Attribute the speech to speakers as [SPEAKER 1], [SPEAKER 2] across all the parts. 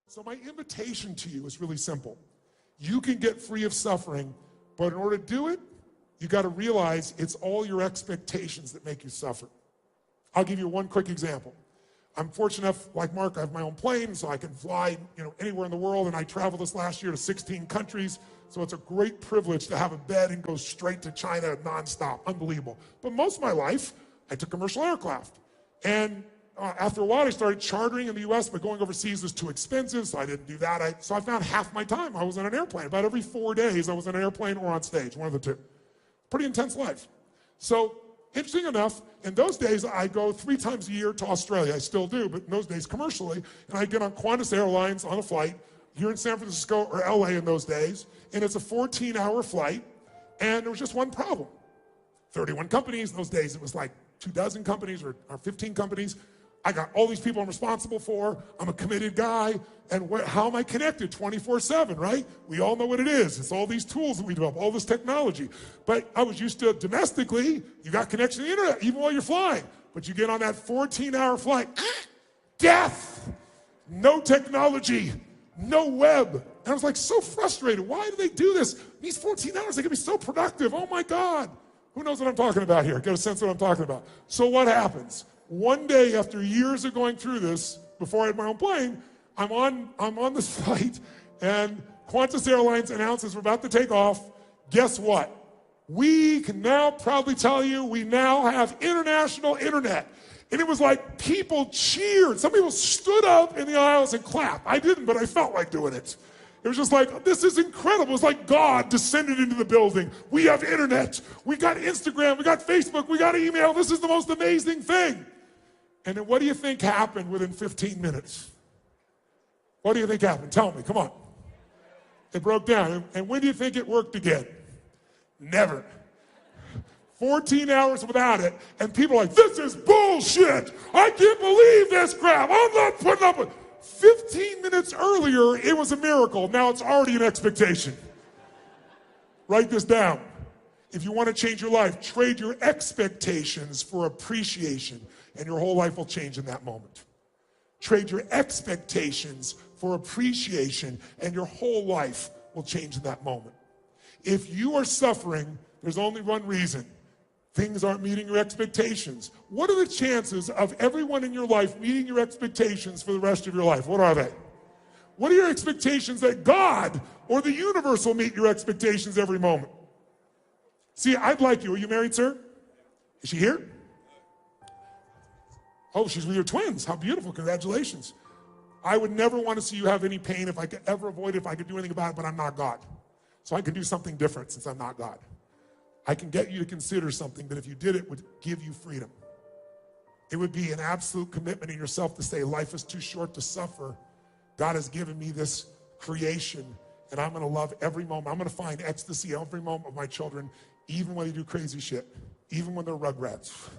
[SPEAKER 1] So my invitation to you is really simple. You can get free of suffering, but in order to do it, you got to realize it's all your expectations that make you suffer. I'll give you one quick example. I'm fortunate enough, like Mark, I have my own plane, so I can fly, anywhere in the world, and I traveled this last year to 16 countries, so it's a great privilege to have a bed and go straight to China nonstop. Unbelievable. But most of my life, I took commercial aircraft. And after a while, I started chartering in the U.S., but going overseas was too expensive, so I didn't do that. So I found half my time I was on an airplane. About every 4 days, I was on an airplane or on stage, one of the two. Pretty intense life. So, interesting enough, in those days, I go 3 times a year to Australia. I still do, but in those days, commercially. And I get on Qantas Airlines on a flight here in San Francisco or LA in those days, and it's a 14-hour flight, and there was just one problem. 31 companies. In those days, it was like 24 companies or 15 companies. I got all these people I'm responsible for. I'm a committed guy. And how am I connected 24/7, right? We all know what it is. It's all these tools that we develop, all this technology. But I was used to domestically, you got connection to the internet, even while you're flying. But you get on that 14-hour flight, death, no technology, no web. And I was like so frustrated. Why do they do this? These 14 hours, they can be so productive. Oh my God. Who knows what I'm talking about here? Get a sense of what I'm talking about. So what happens? One day after years of going through this, before I had my own plane, I'm on this flight, and Qantas Airlines announces we're about to take off. Guess what? We can now proudly tell you we now have international internet. And it was like people cheered. Some people stood up in the aisles and clapped. I didn't, but I felt like doing it. It was just like, this is incredible. It was like God descended into the building. We have internet. We got Instagram. We got Facebook. We got email. This is the most amazing thing. And then what do you think happened within 15 minutes? What do you think happened? Tell me, come on. It broke down. And when do you think it worked again? Never. 14 hours without it, and people are like, this is bullshit. I can't believe this crap. I'm not putting up with it. 15 minutes earlier, it was a miracle. Now it's already an expectation. Write this down. If you want to change your life, trade your expectations for appreciation, and your whole life will change in that moment. Trade your expectations for appreciation, and your whole life will change in that moment. If you are suffering, there's only one reason. Things aren't meeting your expectations. What are the chances of everyone in your life meeting your expectations for the rest of your life? What are they? What are your expectations that God or the universe will meet your expectations every moment? See, I'd like you. Are you married, sir? Is she here? Oh, she's with your twins. How beautiful. Congratulations. I would never want to see you have any pain if I could ever avoid it, if I could do anything about it, but I'm not God. So I can do something different since I'm not God. I can get you to consider something that if you did it would give you freedom. It would be an absolute commitment in yourself to say, life is too short to suffer. God has given me this creation, and I'm going to love every moment. I'm going to find ecstasy every moment of my children, even when they do crazy shit, even when they're rugrats.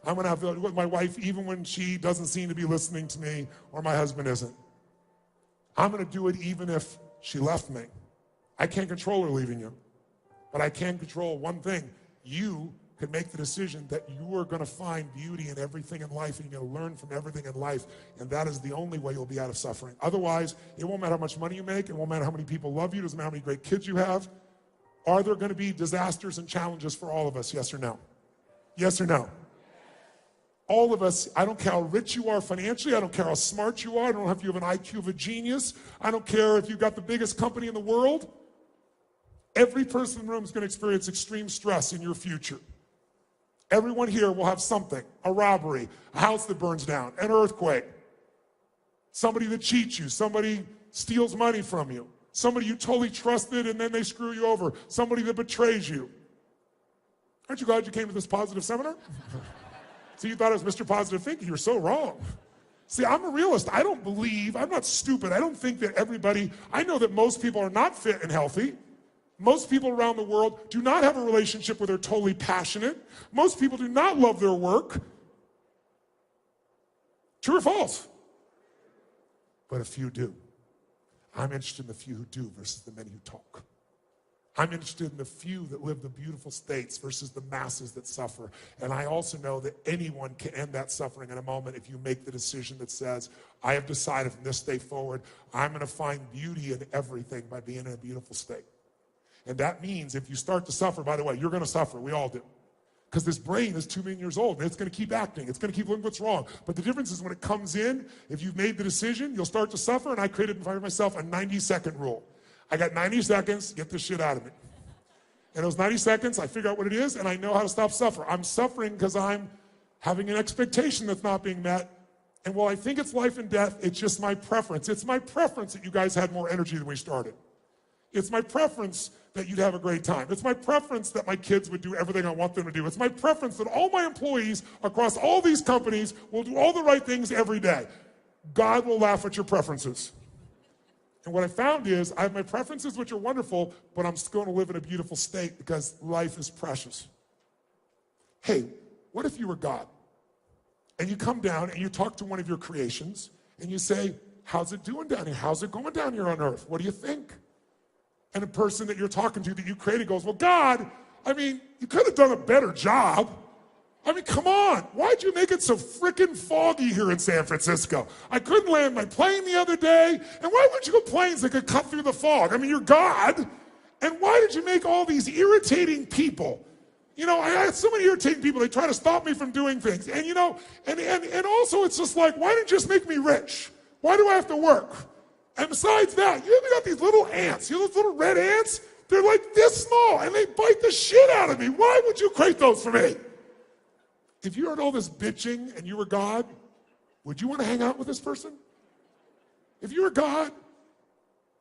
[SPEAKER 1] I'm going to have with my wife even when she doesn't seem to be listening to me or my husband isn't. I'm going to do it even if she left me. I can't control her leaving you. But I can control one thing. You can make the decision that you are going to find beauty in everything in life, and you're going to learn from everything in life, and that is the only way you'll be out of suffering. Otherwise, it won't matter how much money you make. It won't matter how many people love you. It doesn't matter how many great kids you have. Are there going to be disasters and challenges for all of us? Yes or no? Yes or no? All of us, I don't care how rich you are financially. I don't care how smart you are. I don't know if you have an IQ of a genius. I don't care if you've got the biggest company in the world. Every person in the room is going to experience extreme stress in your future. Everyone here will have something, a robbery, a house that burns down, an earthquake, somebody that cheats you, somebody steals money from you, somebody you totally trusted and then they screw you over, somebody that betrays you. Aren't you glad you came to this positive seminar? See, you thought I was Mr. Positive Thinking. You're so wrong. See, I'm a realist. I don't believe, I'm not stupid. I don't think that everybody, I know that most people are not fit and healthy. Most people around the world do not have a relationship where they're totally passionate. Most people do not love their work. True or false? But a few do. I'm interested in the few who do versus the many who talk. I'm interested in the few that live the beautiful states versus the masses that suffer. And I also know that anyone can end that suffering in a moment if you make the decision that says, I have decided from this day forward, I'm going to find beauty in everything by being in a beautiful state. And that means if you start to suffer, by the way, you're going to suffer. We all do. Because this brain is 2 million years old, and it's going to keep acting. It's going to keep looking what's wrong. But the difference is when it comes in, if you've made the decision, you'll start to suffer. And I created for myself a 90-second rule. I got 90 seconds, get this shit out of me. And those 90 seconds, I figure out what it is, and I know how to stop suffering. I'm suffering because I'm having an expectation that's not being met. And while I think it's life and death, it's just my preference. It's my preference that you guys had more energy than we started. It's my preference that you'd have a great time. It's my preference that my kids would do everything I want them to do. It's my preference that all my employees across all these companies will do all the right things every day. God will laugh at your preferences. And what I found is I have my preferences, which are wonderful, but I'm still going to live in a beautiful state because life is precious. Hey, what if you were God? And you come down and you talk to one of your creations and you say, how's it doing down here? How's it going down here on earth? What do you think? And a person that you're talking to that you created goes, well, God, I mean, you could have done a better job. I mean, come on. Why'd you make it so freaking foggy here in San Francisco? I couldn't land my plane the other day. And why wouldn't you go planes that could cut through the fog? I mean, you're God. And why did you make all these irritating people? You know, I had so many irritating people. They try to stop me from doing things. And, you know, and also it's just like, why didn't you just make me rich? Why do I have to work? And besides that, you even got these little ants. You know those little red ants? They're like this small, and they bite the shit out of me. Why would you create those for me? If you heard all this bitching and you were God, would you want to hang out with this person? If you were God,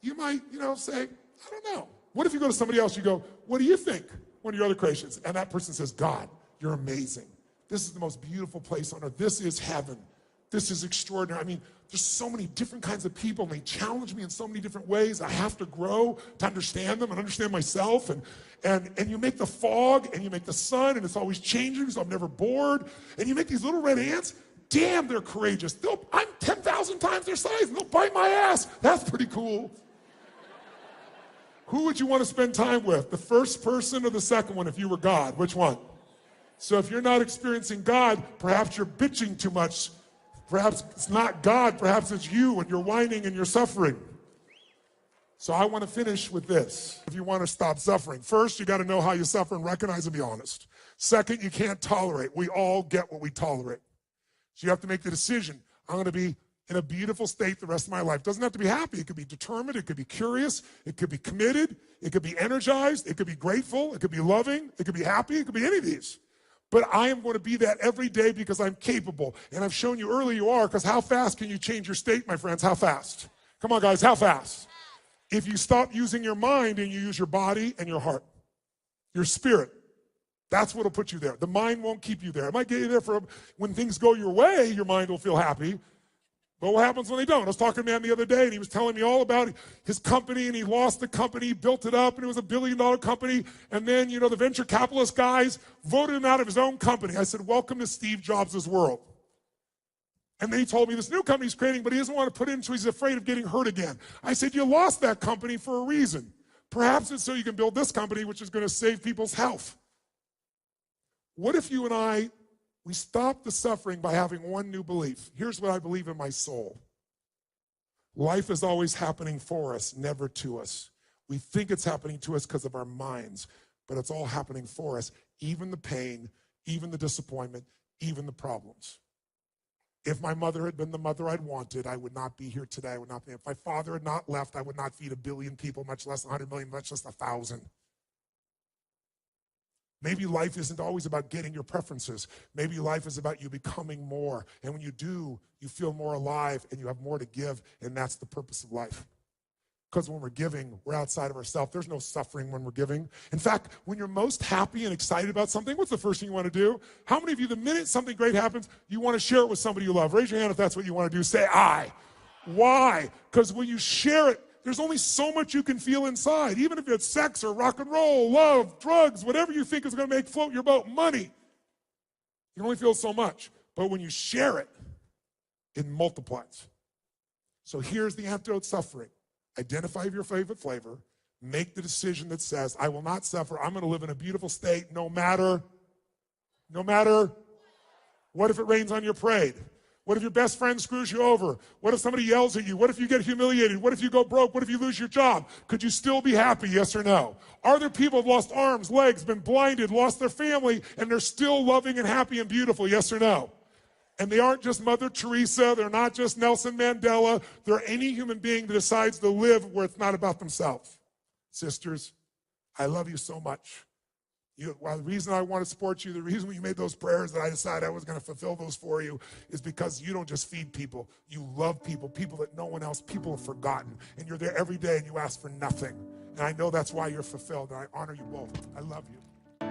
[SPEAKER 1] you might, say, I don't know. What if you go to somebody else, you go, what do you think? One of your other creations. And that person says, God, you're amazing. This is the most beautiful place on earth. This is heaven. This is extraordinary. I mean, there's so many different kinds of people, and they challenge me in so many different ways. I have to grow to understand them and understand myself. And you make the fog, and you make the sun, and it's always changing, so I'm never bored. And you make these little red ants. Damn, they're courageous. I'm 10,000 times their size, and they'll bite my ass. That's pretty cool. Who would you want to spend time with? The first person or the second one if you were God? Which one? So if you're not experiencing God, perhaps you're bitching too much. Perhaps it's not God, perhaps it's you, and you're whining and you're suffering. So I want to finish with this. If you want to stop suffering, first, you got to know how you suffer and recognize and be honest. Second, you can't tolerate. We all get what we tolerate. So you have to make the decision. I'm going to be in a beautiful state the rest of my life. Doesn't have to be happy. It could be determined. It could be curious. It could be committed. It could be energized. It could be grateful. It could be loving. It could be happy. It could be any of these. But I am going to be that every day because I'm capable. And I've shown you early you are, because how fast can you change your state, my friends? How fast? Come on, guys, how fast? If you stop using your mind and you use your body and your heart, your spirit, that's what will put you there. The mind won't keep you there. It might get you there for when things go your way, your mind will feel happy. But what happens when they don't? I was talking to a man the other day, and he was telling me all about his company, and he lost the company, built it up, and it was $1 billion company. And then, the venture capitalist guys voted him out of his own company. I said, welcome to Steve Jobs' world. And then he told me this new company he's creating, but he doesn't want to put it in, so he's afraid of getting hurt again. I said, you lost that company for a reason. Perhaps it's so you can build this company, which is going to save people's health. What if you and we stop the suffering by having one new belief? Here's what I believe in my soul. Life is always happening for us, never to us. We think it's happening to us because of our minds, but it's all happening for us, even the pain, even the disappointment, even the problems. If my mother had been the mother I'd wanted, I would not be here today. If my father had not left, I would not feed 1 billion people, much less 100 million, much less 1,000. Maybe life isn't always about getting your preferences. Maybe life is about you becoming more. And when you do, you feel more alive and you have more to give, and that's the purpose of life. Because when we're giving, we're outside of ourselves. There's no suffering when we're giving. In fact, when you're most happy and excited about something, what's the first thing you want to do? How many of you, the minute something great happens, you want to share it with somebody you love? Raise your hand if that's what you want to do. Say, I. Why? Because when you share it, there's only so much you can feel inside. Even if it's sex or rock and roll, love, drugs, whatever you think is going to make float your boat, money. You can only feel so much. But when you share it, it multiplies. So here's the antidote to suffering. Identify your favorite flavor. Make the decision that says, I will not suffer. I'm going to live in a beautiful state no matter. What if it rains on your parade? What if your best friend screws you over? What if somebody yells at you? What if you get humiliated? What if you go broke? What if you lose your job? Could you still be happy, yes or no? Are there people who have lost arms, legs, been blinded, lost their family, and they're still loving and happy and beautiful, yes or no? And they aren't just Mother Teresa, they're not just Nelson Mandela, they're any human being that decides to live where it's not about themselves. Sisters, I love you so much. The reason I want to support you, the reason you made those prayers that I decided I was going to fulfill those for you is because you don't just feed people. You love people, people that no one else, people have forgotten. And you're there every day and you ask for nothing. And I know that's why you're fulfilled. And I honor you both. I love you.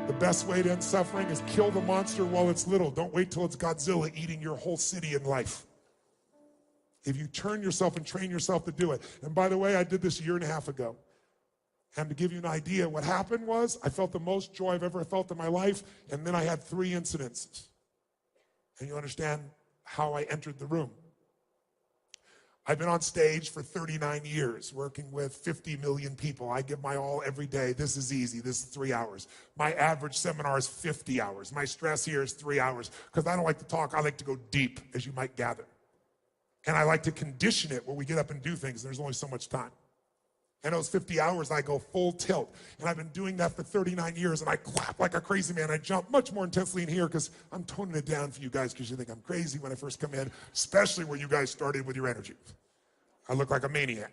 [SPEAKER 1] The best way to end suffering is kill the monster while it's little. Don't wait till it's Godzilla eating your whole city in life. If you turn yourself and train yourself to do it. And by the way, I did this a year and a half ago. And to give you an idea, what happened was I felt the most joy I've ever felt in my life, and then I had 3 incidences. And you understand how I entered the room. I've been on stage for 39 years, working with 50 million people. I give my all every day. This is easy. This is 3 hours. My average seminar is 50 hours. My stress here is 3 hours. Because I don't like to talk, I like to go deep, as you might gather. And I like to condition it where we get up and do things. There's only so much time. And those 50 hours, I go full tilt. And I've been doing that for 39 years, and I clap like a crazy man. I jump much more intensely in here because I'm toning it down for you guys because you think I'm crazy when I first come in, especially where you guys started with your energy. I look like a maniac.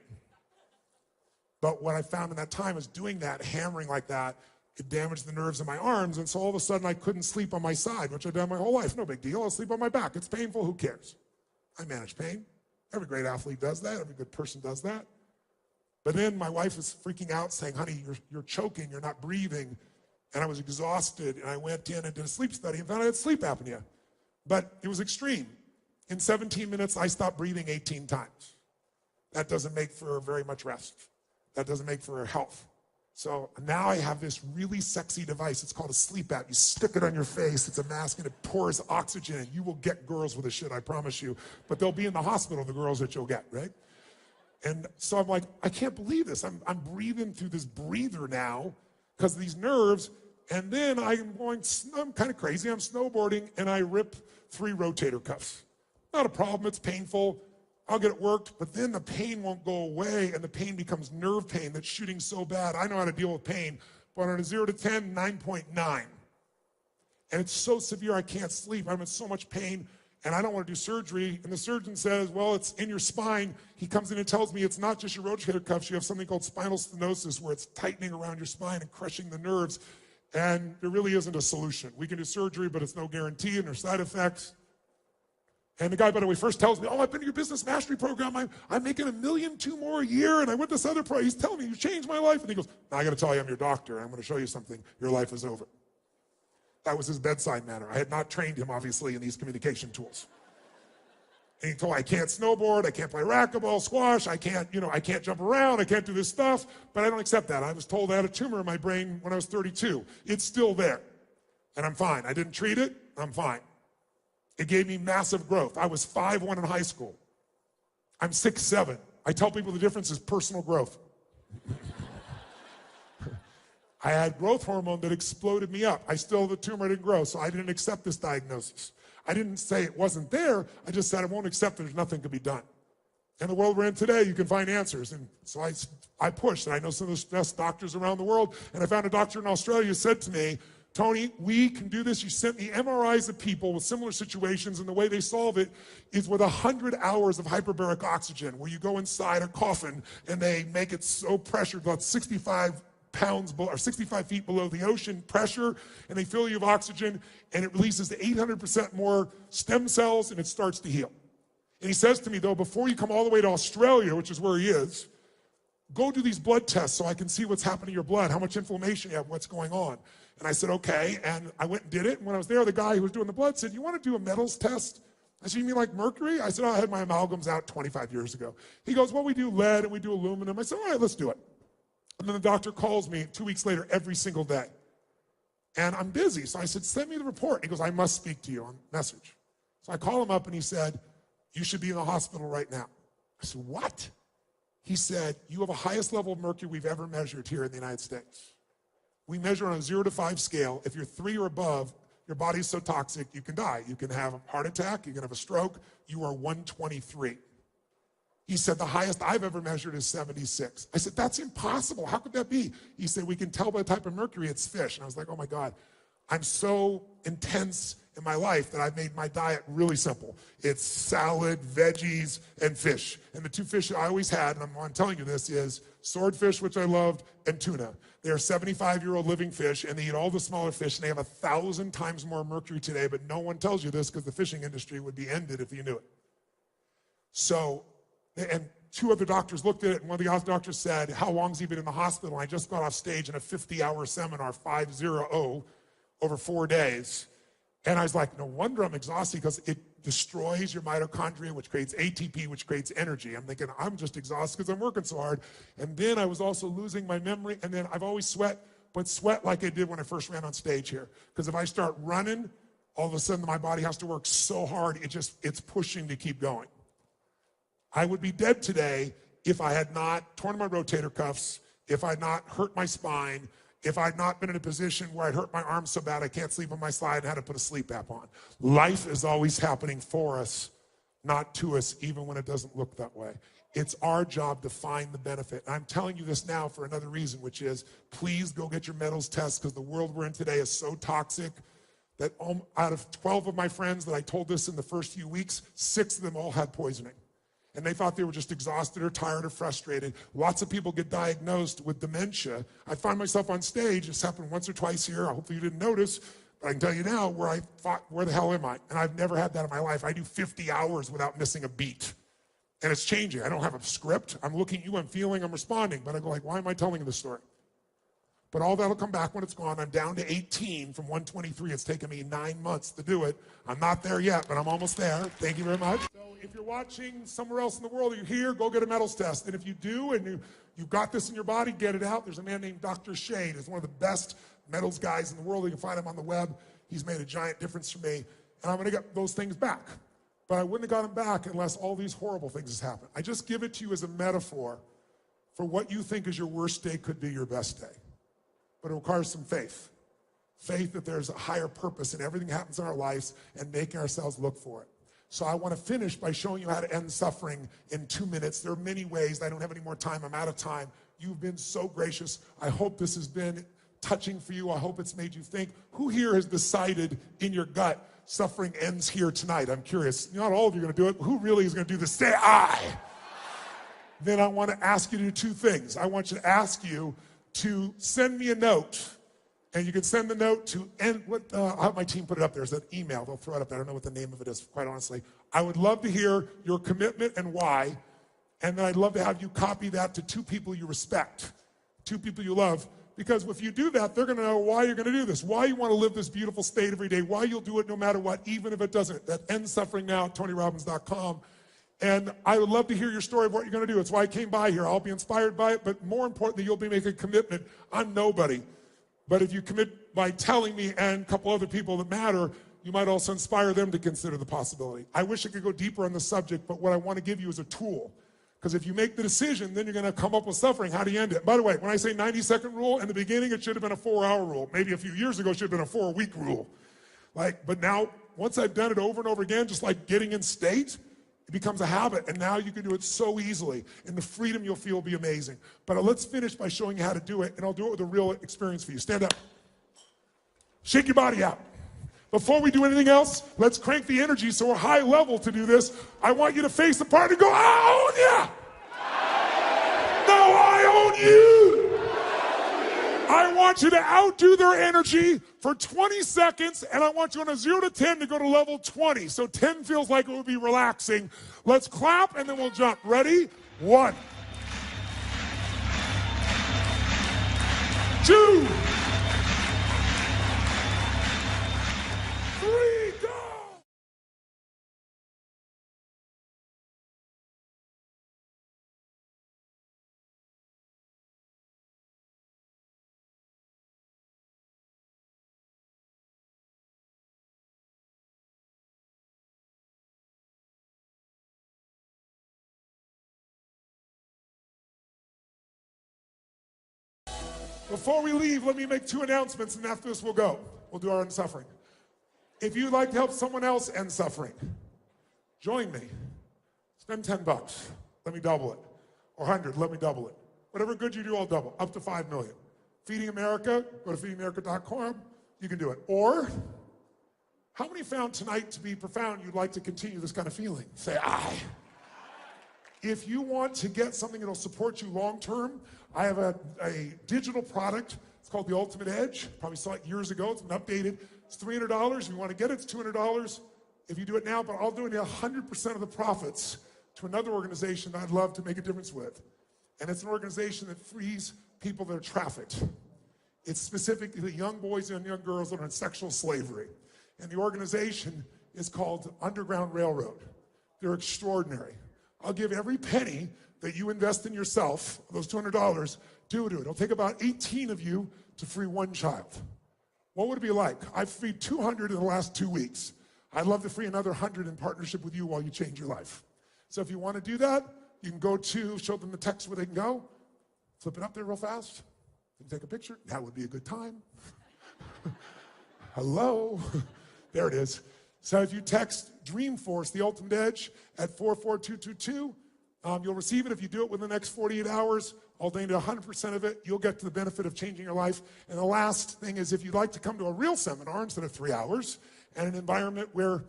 [SPEAKER 1] But what I found in that time is doing that, hammering like that, it damaged the nerves in my arms, and so all of a sudden I couldn't sleep on my side, which I've done my whole life. No big deal. I'll sleep on my back. It's painful. Who cares? I manage pain. Every great athlete does that. Every good person does that. But then my wife was freaking out saying, honey, you're choking, you're not breathing. And I was exhausted, and I went in and did a sleep study and found I had sleep apnea. But it was extreme. In 17 minutes, I stopped breathing 18 times. That doesn't make for very much rest. That doesn't make for health. So now I have this really sexy device. It's called a sleep app. You stick it on your face. It's a mask, and it pours oxygen in. You will get girls with this shit, I promise you. But they'll be in the hospital, the girls that you'll get, right? And so I'm like, I can't believe this. I'm breathing through this breather now because of these nerves. And then I'm kind of crazy. I'm snowboarding, and I rip 3 rotator cuffs. Not a problem. It's painful. I'll get it worked. But then the pain won't go away, and the pain becomes nerve pain that's shooting so bad. I know how to deal with pain. But on a 0 to 10, 9.9. And it's so severe I can't sleep. I'm in so much pain. And I don't want to do surgery. And the surgeon says, well, it's in your spine. He comes in and tells me it's not just your rotator cuffs. You have something called spinal stenosis where it's tightening around your spine and crushing the nerves. And there really isn't a solution. We can do surgery, but it's no guarantee, and there's side effects. And the guy, by the way, first tells me, oh, I've been to your business mastery program. I'm making $1.2 million more a year. And I went to this other program. He's telling me you changed my life. And he goes, now I got to tell you, I'm your doctor. I'm going to show you something. Your life is over. That was his bedside manner. I had not trained him, obviously, in these communication tools. And he told me, I can't snowboard, I can't play racquetball, squash, I can't jump around, I can't do this stuff, but I don't accept that. I was told I had a tumor in my brain when I was 32. It's still there, and I'm fine. I didn't treat it, I'm fine. It gave me massive growth. I was 5'1" in high school. I'm 6'7". I tell people the difference is personal growth. I had growth hormone that exploded me up. The tumor didn't grow, so I didn't accept this diagnosis. I didn't say it wasn't there. I just said I won't accept it. There's nothing to be done. In the world we're in today, you can find answers. And so I pushed, and I know some of the best doctors around the world, and I found a doctor in Australia who said to me, Tony, we can do this. You sent me MRIs of people with similar situations, and the way they solve it is with 100 hours of hyperbaric oxygen, where you go inside a coffin, and they make it so pressured, about 65 feet below the ocean pressure, and they fill you with oxygen, and it releases 800% more stem cells, and it starts to heal. And he says to me, though, before you come all the way to Australia, which is where he is, go do these blood tests so I can see what's happening to your blood, how much inflammation you have, what's going on. And I said, okay, and I went and did it, and when I was there, the guy who was doing the blood said, you want to do a metals test? I said, you mean like mercury? I said, oh, I had my amalgams out 25 years ago. He goes, well, we do lead and we do aluminum. I said, all right, let's do it. And then the doctor calls me 2 weeks later every single day. And I'm busy, so I said, send me the report. He goes, I must speak to you on message. So I call him up, and he said, you should be in the hospital right now. I said, what? He said, you have the highest level of mercury we've ever measured here in the United States. We measure on a 0 to 5 scale. If you're 3 or above, your body's so toxic, you can die. You can have a heart attack, you can have a stroke. You are 123. He said, the highest I've ever measured is 76. I said, that's impossible. How could that be? He said, we can tell by the type of mercury it's fish. And I was like, oh my God, I'm so intense in my life that I've made my diet really simple. It's salad, veggies, and fish. And the 2 fish I always had, and I'm telling you this, is swordfish, which I loved, and tuna. They are 75-year-old living fish, and they eat all the smaller fish, and they have 1,000 times more mercury today, but no one tells you this because the fishing industry would be ended if you knew it. So, and 2 other doctors looked at it, and one of the other doctors said, how long's he been in the hospital? And I just got off stage in a 50-hour seminar, 5-0, over 4 days. And I was like, no wonder I'm exhausted, because it destroys your mitochondria, which creates ATP, which creates energy. I'm thinking, I'm just exhausted because I'm working so hard. And then I was also losing my memory, and then I've always sweat, but sweat like I did when I first ran on stage here. Because if I start running, all of a sudden my body has to work so hard, it's pushing to keep going. I would be dead today if I had not torn my rotator cuffs, if I had not hurt my spine, if I had not been in a position where I'd hurt my arm so bad I can't sleep on my side and had to put a sleep app on. Life is always happening for us, not to us, even when it doesn't look that way. It's our job to find the benefit. And I'm telling you this now for another reason, which is please go get your metals test, because the world we're in today is so toxic that out of 12 of my friends that I told this in the first few weeks, 6 of them all had poisoning. And they thought they were just exhausted or tired or frustrated. Lots of people get diagnosed with dementia. I find myself on stage, it's happened once or twice here, hopefully you didn't notice, but I can tell you now where I thought, where the hell am I? And I've never had that in my life. I do 50 hours without missing a beat. And it's changing. I don't have a script. I'm looking at you, I'm feeling, I'm responding, but I go like, why am I telling you this story? But all that'll come back when it's gone. I'm down to 18 from 123. It's taken me 9 months to do it. I'm not there yet, but I'm almost there. Thank you very much. So if you're watching somewhere else in the world, or you're here, go get a metals test. And if you do, and you've got this in your body, get it out. There's a man named Dr. Shade. He's one of the best metals guys in the world. You can find him on the web. He's made a giant difference for me. And I'm going to get those things back. But I wouldn't have got them back unless all these horrible things has happened. I just give it to you as a metaphor for what you think is your worst day could be your best day. But it requires some faith. Faith that there's a higher purpose in everything that happens in our lives and making ourselves look for it. So I want to finish by showing you how to end suffering in 2 minutes. There are many ways. I don't have any more time. I'm out of time. You've been so gracious. I hope this has been touching for you. I hope it's made you think. Who here has decided in your gut suffering ends here tonight? I'm curious. Not all of you are going to do it. But who really is going to do this? Say I. Then I want to ask you to do 2 things. I want you to ask you to send me a note, and you can send the note to I'll have my team put it up there. There's an email. They'll throw it up there. I don't know what the name of it is, quite honestly. I would love to hear your commitment and why, and then I'd love to have you copy that to 2 people you respect, 2 people you love, because if you do that, they're going to know why you're going to do this, why you want to live this beautiful state every day, why you'll do it no matter what, even if it doesn't. That ends suffering now at TonyRobbins.com. And I would love to hear your story of what you're going to do. It's why I came by here. I'll be inspired by it, but more importantly, you'll be making a commitment. I'm nobody. But if you commit by telling me and a couple other people that matter, you might also inspire them to consider the possibility. I wish I could go deeper on the subject, but what I want to give you is a tool. Because if you make the decision, then you're going to come up with suffering. How do you end it? By the way, when I say 90-second rule, in the beginning, it should have been a 4-hour rule. Maybe a few years ago, it should have been a 4-week rule. But now, once I've done it over and over again, just like getting in state, it becomes a habit, and now you can do it so easily, and the freedom you'll feel will be amazing. But let's finish by showing you how to do it, and I'll do it with a real experience for you. Stand up. Shake your body out. Before we do anything else, let's crank the energy so we're high level to do this. I want you to face the party and go, I own ya! No, I own you! I want you to outdo their energy for 20 seconds, and I want you on a 0 to 10 to go to level 20. So 10 feels like it would be relaxing. Let's clap, and then we'll jump. Ready? 1, 2, Before we leave, let me make 2 announcements, and after this we'll go. We'll do our end suffering. If you'd like to help someone else end suffering, join me. Spend $10. Let me double it. Or 100, let me double it. Whatever good you do, I'll double. Up to 5 million. Feeding America, go to feedingamerica.com. You can do it. Or, how many found tonight to be profound you'd like to continue this kind of feeling? Say, I. If you want to get something that'll support you long term, I have a digital product. It's called the Ultimate Edge. Probably saw it years ago. It's been updated. It's $300. If you want to get it, it's $200 if you do it now, but I'll donate 100% of the profits to another organization that I'd love to make a difference with. And it's an organization that frees people that are trafficked. It's specifically young boys and young girls that are in sexual slavery. And the organization is called Underground Railroad. They're extraordinary. I'll give every penny that you invest in yourself, those $200, do it. It'll take about 18 of you to free 1 child. What would it be like? I've freed 200 in the last 2 weeks. I'd love to free another 100 in partnership with you while you change your life. So if you want to do that, you can go to, show them the text where they can go, flip it up there real fast, and take a picture. That would be a good time. Hello. There it is. So if you text Dreamforce, the Ultimate Edge, at 44222, you'll receive it. If you do it within the next 48 hours, I'll donate 100% of it. You'll get to the benefit of changing your life. And the last thing is, if you'd like to come to a real seminar instead of 3 hours, and an environment where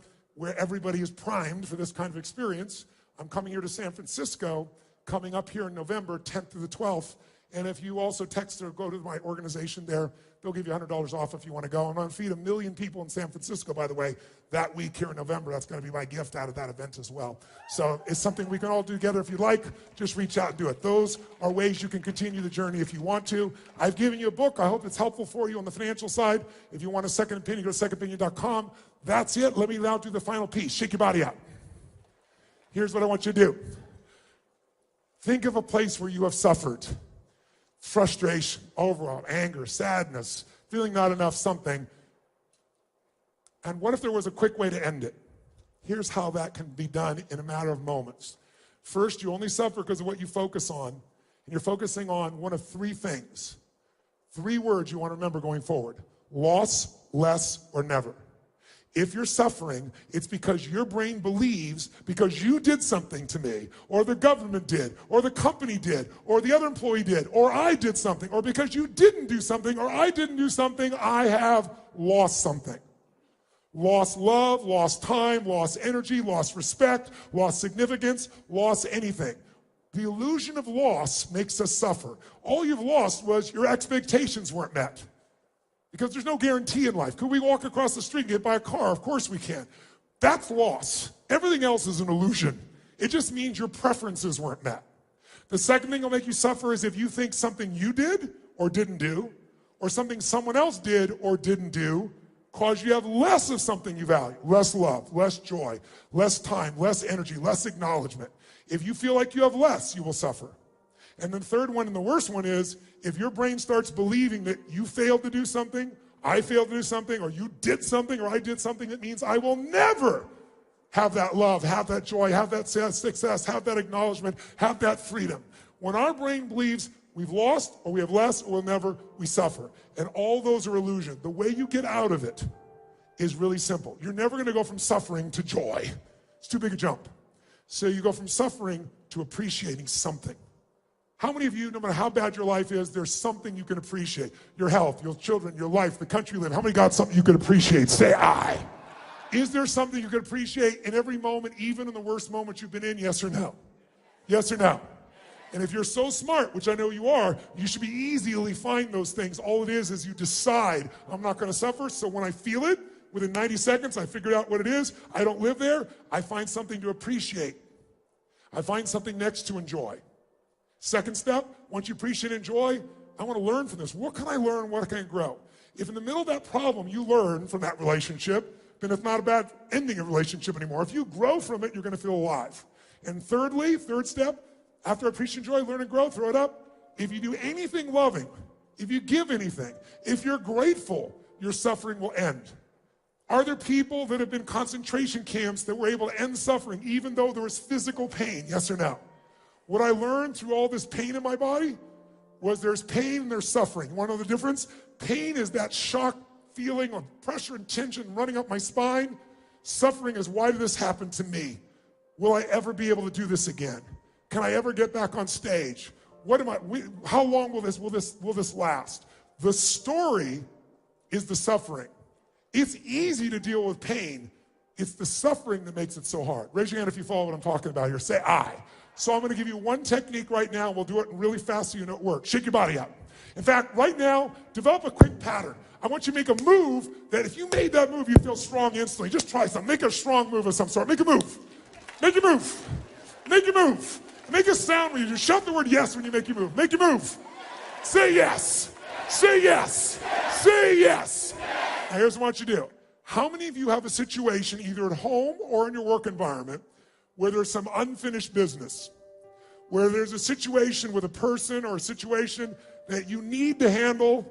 [SPEAKER 1] everybody is primed for this kind of experience, I'm coming here to San Francisco, coming up here in November, 10th to the 12th. And if you also text or go to my organization there, they'll give you $100 off if you want to go. I'm going to feed 1 million people in San Francisco, by the way, that week here in November. That's going to be my gift out of that event as well. So it's something we can all do together. If you'd like, just reach out and do it. Those are ways you can continue the journey if you want to. I've given you a book. I hope it's helpful for you on the financial side. If you want a second opinion, go to secondopinion.com. That's it. Let me now do the final piece. Shake your body out. Here's what I want you to do. Think of a place where you have suffered. Frustration, overwhelm, anger, sadness, feeling not enough, something. And what if there was a quick way to end it? Here's how that can be done in a matter of moments. First, you only suffer because of what you focus on, and you're focusing on one of 3 things. 3 words you want to remember going forward: loss, less, or never. If you're suffering, it's because your brain believes because you did something to me, or the government did, or the company did, or the other employee did, or I did something, or because you didn't do something, or I didn't do something, I have lost something. Lost love, lost time, lost energy, lost respect, lost significance, lost anything. The illusion of loss makes us suffer. All you've lost was your expectations weren't met. Because there's no guarantee in life. Could we walk across the street and get by a car? Of course we can. That's loss. Everything else is an illusion. It just means your preferences weren't met. The second thing that'll make you suffer is if you think something you did or didn't do, or something someone else did or didn't do, cause you have less of something you value. Less love, less joy, less time, less energy, less acknowledgement. If you feel like you have less, you will suffer. And the third one, and the worst one, is if your brain starts believing that you failed to do something, I failed to do something, or you did something, or I did something, that means I will never have that love, have that joy, have that success, have that acknowledgement, have that freedom. When our brain believes we've lost, or we have less, or we'll never, we suffer. And all those are illusion. The way you get out of it is really simple. You're never going to go from suffering to joy. It's too big a jump. So you go from suffering to appreciating something. How many of you, no matter how bad your life is, there's something you can appreciate? Your health, your children, your life, the country you live in. How many got something you can appreciate? Say I. Is there something you can appreciate in every moment, even in the worst moments you've been in? Yes or no? Yes or no? And if you're so smart, which I know you are, you should be easily find those things. All it is you decide, I'm not going to suffer, so when I feel it, within 90 seconds, I figured out what it is. I don't live there. I find something to appreciate. I find something next to enjoy. Second step, once you appreciate and enjoy, I want to learn from this. What can I learn? What can I grow? If in the middle of that problem you learn from that relationship, then it's not a bad ending a relationship anymore. If you grow from it, you're going to feel alive. And thirdly, third step, after appreciate, enjoy, learn and grow, throw it up. If you do anything loving, if you give anything, if you're grateful, your suffering will end. Are there people that have been concentration camps that were able to end suffering even though there was physical pain? Yes or no? What I learned through all this pain in my body, was there's pain and there's suffering. You want to know the difference? Pain is that shock feeling of pressure and tension running up my spine. Suffering is, why did this happen to me? Will I ever be able to do this again? Can I ever get back on stage? How long will this last? The story is the suffering. It's easy to deal with pain. It's the suffering that makes it so hard. Raise your hand if you follow what I'm talking about here. Say I. So I'm going to give you one technique right now, and we'll do it really fast so you know it works. Shake your body out. In fact, right now, develop a quick pattern. I want you to make a move that if you made that move, you feel strong instantly. Just try something. Make a strong move of some sort. Make a move. Make a move. Make a move. Make a sound when you just shout the word yes when you make your move. Make your move. Say yes. Say yes. Say yes. Now here's what I want you to do. How many of you have a situation either at home or in your work environment where there's some unfinished business, where there's a situation with a person or a situation that you need to handle,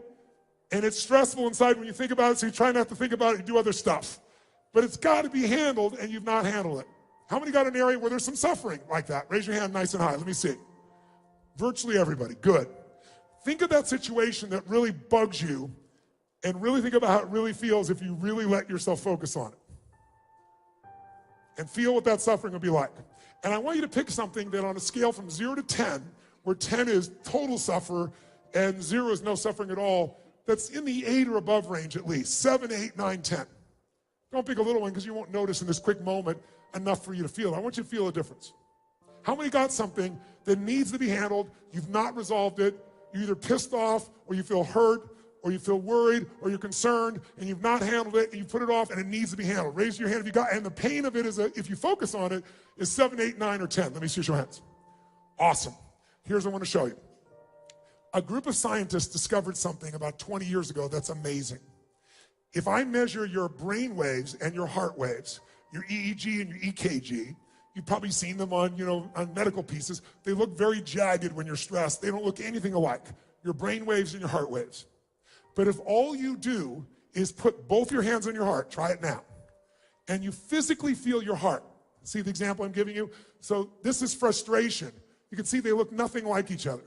[SPEAKER 1] and it's stressful inside when you think about it, so you try not to think about it, you do other stuff. But it's got to be handled, and you've not handled it. How many got an area where there's some suffering like that? Raise your hand nice and high. Let me see. Virtually everybody. Good. Think of that situation that really bugs you, and really think about how it really feels if you really let yourself focus on it. And feel what that suffering will be like. And I want you to pick something that on a scale from 0 to 10, where 10 is total suffer and 0 is no suffering at all, that's in the 8 or above range at least. 7, 8, 9, 10. Don't pick a little one because you won't notice in this quick moment enough for you to feel. I want you to feel a difference. How many got something that needs to be handled, you've not resolved it, you're either pissed off or you feel hurt or you feel worried or you're concerned and you've not handled it and you put it off and it needs to be handled? Raise your hand if you got, and the pain of it is, if you focus on it, is 7, 8, 9, or 10. Let me see your hands. Awesome. Here's what I want to show you. A group of scientists discovered something about 20 years ago that's amazing. If I measure your brain waves and your heart waves, your EEG and your EKG, you've probably seen them on medical pieces. They look very jagged when you're stressed. They don't look anything alike. Your brain waves and your heart waves. But if all you do is put both your hands on your heart, try it now, and you physically feel your heart. See the example I'm giving you? So this is frustration. You can see they look nothing like each other.